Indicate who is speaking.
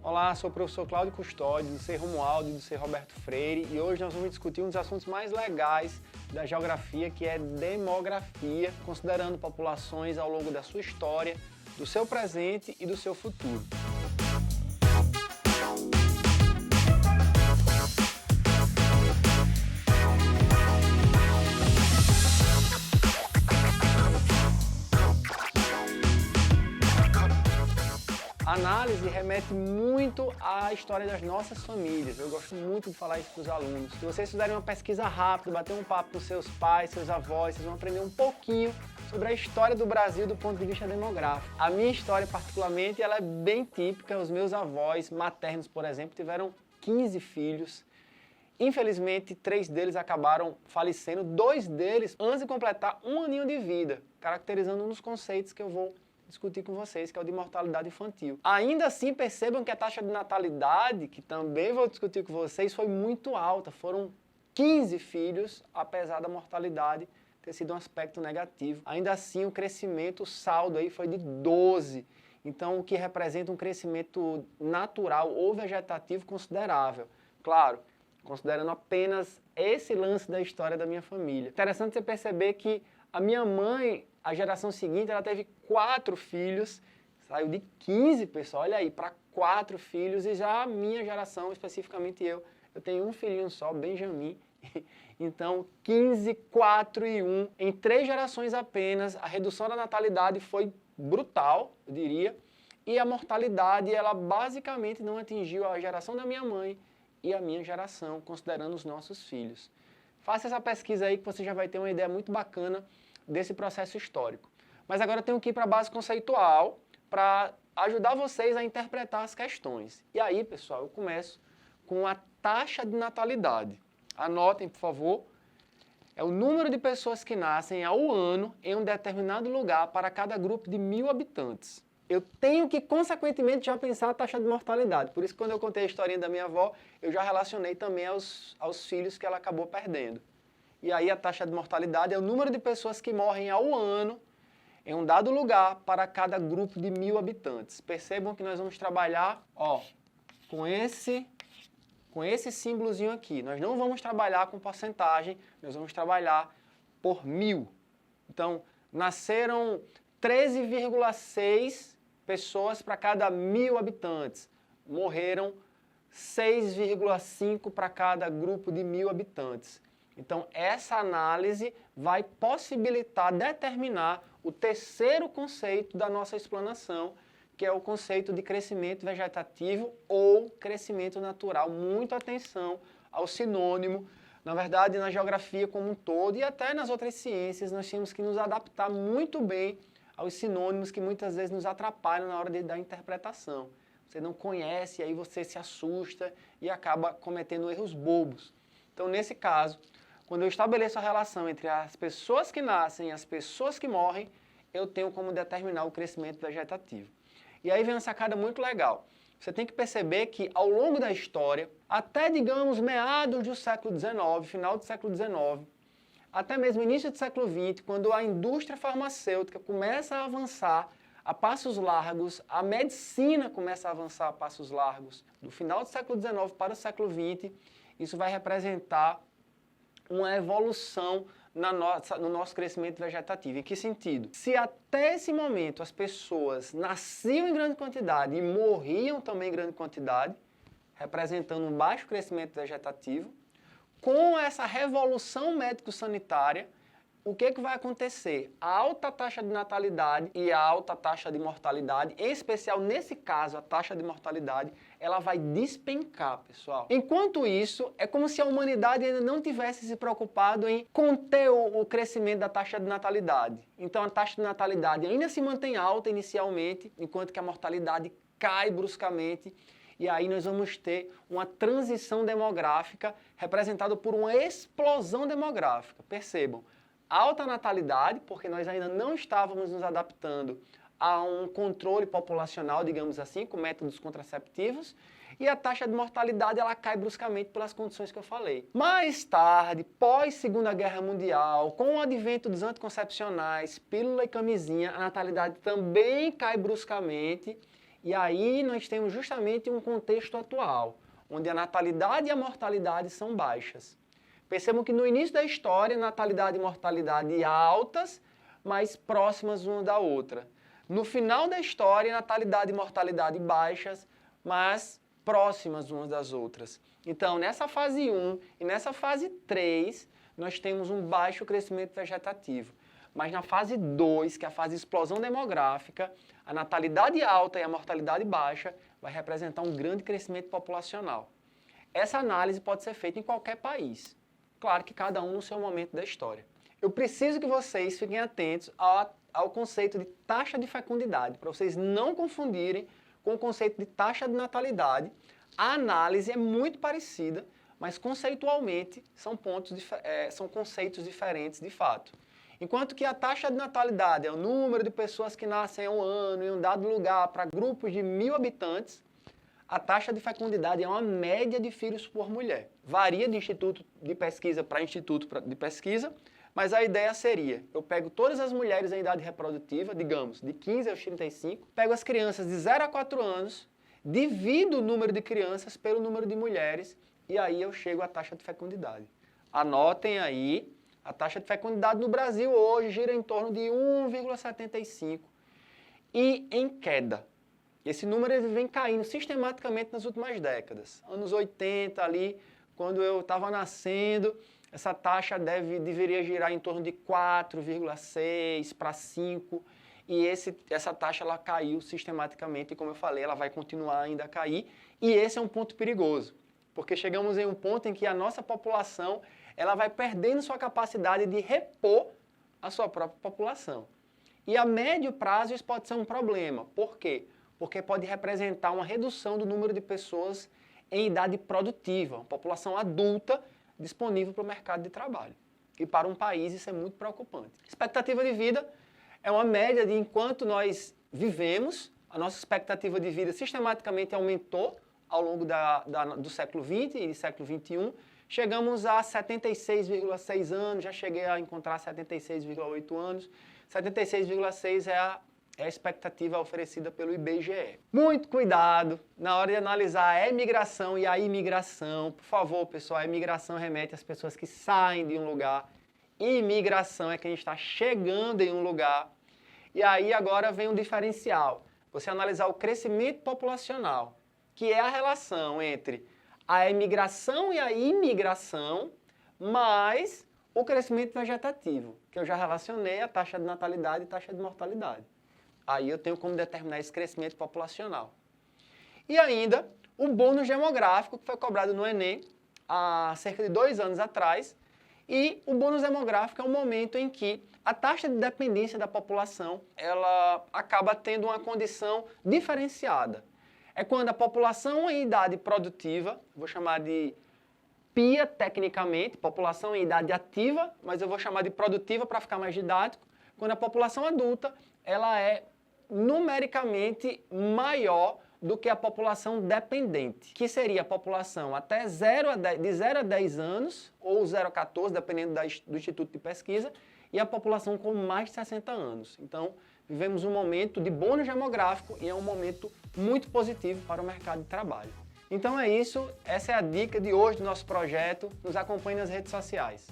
Speaker 1: Olá, sou o professor Cláudio Custódio, do Ser Romualdo e do Ser Roberto Freire, e hoje nós vamos discutir um dos assuntos mais legais da geografia, que é demografia, considerando populações ao longo da sua história, do seu presente e do seu futuro. A análise remete muito à história das nossas famílias. Eu gosto muito de falar isso para os alunos. Se vocês fizerem uma pesquisa rápida, bater um papo com seus pais, seus avós, vocês vão aprender um pouquinho sobre a história do Brasil do ponto de vista demográfico. A minha história, particularmente, ela é bem típica. Os meus avós maternos, por exemplo, tiveram 15 filhos. Infelizmente, 3 deles acabaram falecendo, 2 deles antes de completar um aninho de vida, caracterizando um dos conceitos que eu vou discutir com vocês, que é o de mortalidade infantil. Ainda assim, percebam que a taxa de natalidade, que também vou discutir com vocês, foi muito alta. Foram 15 filhos, apesar da mortalidade ter sido um aspecto negativo. Ainda assim, o crescimento, o saldo aí foi de 12. Então, o que representa um crescimento natural ou vegetativo considerável. Claro, considerando apenas esse lance da história da minha família. Interessante você perceber que a minha mãe, a geração seguinte, ela teve 4 filhos, saiu de 15, pessoal, olha aí, para 4 filhos, e já a minha geração, especificamente eu tenho um filhinho só, Benjamin, então 15, 4 e 1, em 3 gerações apenas, a redução da natalidade foi brutal, eu diria, e a mortalidade, ela basicamente não atingiu a geração da minha mãe e a minha geração, considerando os nossos filhos. Faça essa pesquisa aí que você já vai ter uma ideia muito bacana desse processo histórico. Mas agora eu tenho que ir para a base conceitual para ajudar vocês a interpretar as questões. E aí, pessoal, eu começo com a taxa de natalidade. Anotem, por favor. É o número de pessoas que nascem ao ano em um determinado lugar para cada grupo de 1000 habitantes. Eu tenho que, consequentemente, já pensar a taxa de mortalidade. Por isso, quando eu contei a historinha da minha avó, eu já relacionei também aos filhos que ela acabou perdendo. E aí a taxa de mortalidade é o número de pessoas que morrem ao ano em um dado lugar para cada grupo de 1000 habitantes. Percebam que nós vamos trabalhar com esse símbolozinho aqui. Nós não vamos trabalhar com porcentagem, nós vamos trabalhar por 1000. Então, nasceram 13,6 pessoas para cada 1000 habitantes. Morreram 6,5 para cada grupo de 1000 habitantes. Então, essa análise vai possibilitar determinar o terceiro conceito da nossa explanação, que é o conceito de crescimento vegetativo ou crescimento natural. Muita atenção ao sinônimo. Na verdade, na geografia como um todo e até nas outras ciências, nós temos que nos adaptar muito bem aos sinônimos que muitas vezes nos atrapalham na hora da interpretação. Você não conhece, aí você se assusta e acaba cometendo erros bobos. Então, nesse caso, quando eu estabeleço a relação entre as pessoas que nascem e as pessoas que morrem, eu tenho como determinar o crescimento vegetativo. E aí vem uma sacada muito legal. Você tem que perceber que, ao longo da história, até, digamos, meados do século XIX, final do século XIX, até mesmo início do século XX, quando a indústria farmacêutica começa a avançar a passos largos, a medicina começa a avançar a passos largos, do final do século XIX para o século XX, isso vai representar uma evolução no nosso crescimento vegetativo. Em que sentido? Se até esse momento as pessoas nasciam em grande quantidade e morriam também em grande quantidade, representando um baixo crescimento vegetativo, com essa revolução médico-sanitária, o que vai acontecer? A alta taxa de natalidade e a alta taxa de mortalidade, em especial nesse caso, a taxa de mortalidade, ela vai despencar, pessoal. Enquanto isso, é como se a humanidade ainda não tivesse se preocupado em conter o crescimento da taxa de natalidade. Então, a taxa de natalidade ainda se mantém alta inicialmente, enquanto que a mortalidade cai bruscamente. E aí nós vamos ter uma transição demográfica representada por uma explosão demográfica. Percebam. Alta natalidade, porque nós ainda não estávamos nos adaptando a um controle populacional, digamos assim, com métodos contraceptivos, e a taxa de mortalidade ela cai bruscamente pelas condições que eu falei. Mais tarde, pós Segunda Guerra Mundial, com o advento dos anticoncepcionais, pílula e camisinha, a natalidade também cai bruscamente, E aí nós temos justamente um contexto atual, onde a natalidade e a mortalidade são baixas. Percebam que no início da história, natalidade e mortalidade altas, mas próximas uma da outra. No final da história, natalidade e mortalidade baixas, mas próximas umas das outras. Então, nessa fase 1 e nessa fase 3, nós temos um baixo crescimento vegetativo. Mas na fase 2, que é a fase de explosão demográfica, a natalidade alta e a mortalidade baixa vai representar um grande crescimento populacional. Essa análise pode ser feita em qualquer país. Claro que cada um no seu momento da história. Eu preciso que vocês fiquem atentos ao conceito de taxa de fecundidade, para vocês não confundirem com o conceito de taxa de natalidade. A análise é muito parecida, mas conceitualmente são conceitos diferentes de fato. Enquanto que a taxa de natalidade é o número de pessoas que nascem em um ano em um dado lugar para grupos de 1.000 habitantes, a taxa de fecundidade é uma média de filhos por mulher. Varia de instituto de pesquisa para instituto de pesquisa, mas a ideia seria, eu pego todas as mulheres em idade reprodutiva, digamos, de 15 aos 35, pego as crianças de 0 a 4 anos, divido o número de crianças pelo número de mulheres e aí eu chego à taxa de fecundidade. Anotem aí, a taxa de fecundidade no Brasil hoje gira em torno de 1,75 e em queda. Esse número ele vem caindo sistematicamente nas últimas décadas. Anos 80 ali, quando eu estava nascendo, essa taxa deveria girar em torno de 4,6 para 5 e essa taxa ela caiu sistematicamente e como eu falei, ela vai continuar ainda a cair e esse é um ponto perigoso, porque chegamos em um ponto em que a nossa população ela vai perdendo sua capacidade de repor a sua própria população. E a médio prazo isso pode ser um problema. Por quê? Porque pode representar uma redução do número de pessoas em idade produtiva, uma população adulta disponível para o mercado de trabalho. E para um país isso é muito preocupante. Expectativa de vida é uma média de enquanto nós vivemos, a nossa expectativa de vida sistematicamente aumentou ao longo do século XX e do século XXI. Chegamos a 76,6 anos, já cheguei a encontrar 76,8 anos. 76,6 é a expectativa oferecida pelo IBGE. Muito cuidado na hora de analisar a emigração e a imigração. Por favor, pessoal, a imigração remete às pessoas que saem de um lugar. Imigração é quem está chegando em um lugar. E aí agora vem um diferencial. Você analisar o crescimento populacional, que é a relação entre a emigração e a imigração, mais o crescimento vegetativo, que eu já relacionei a taxa de natalidade e taxa de mortalidade. Aí eu tenho como determinar esse crescimento populacional. E ainda o bônus demográfico, que foi cobrado no Enem há cerca de 2 anos atrás. E o bônus demográfico é um momento em que a taxa de dependência da população ela acaba tendo uma condição diferenciada. É quando a população em idade produtiva, vou chamar de PIA tecnicamente, população em idade ativa, mas eu vou chamar de produtiva para ficar mais didático, quando a população adulta ela é numericamente maior do que a população dependente, que seria a população até de 0 a 10 anos, ou 0 a 14, dependendo do Instituto de Pesquisa, e a população com mais de 60 anos. Então, vivemos um momento de bônus demográfico e é um momento muito positivo para o mercado de trabalho. Então é isso, essa é a dica de hoje do nosso projeto. Nos acompanhe nas redes sociais.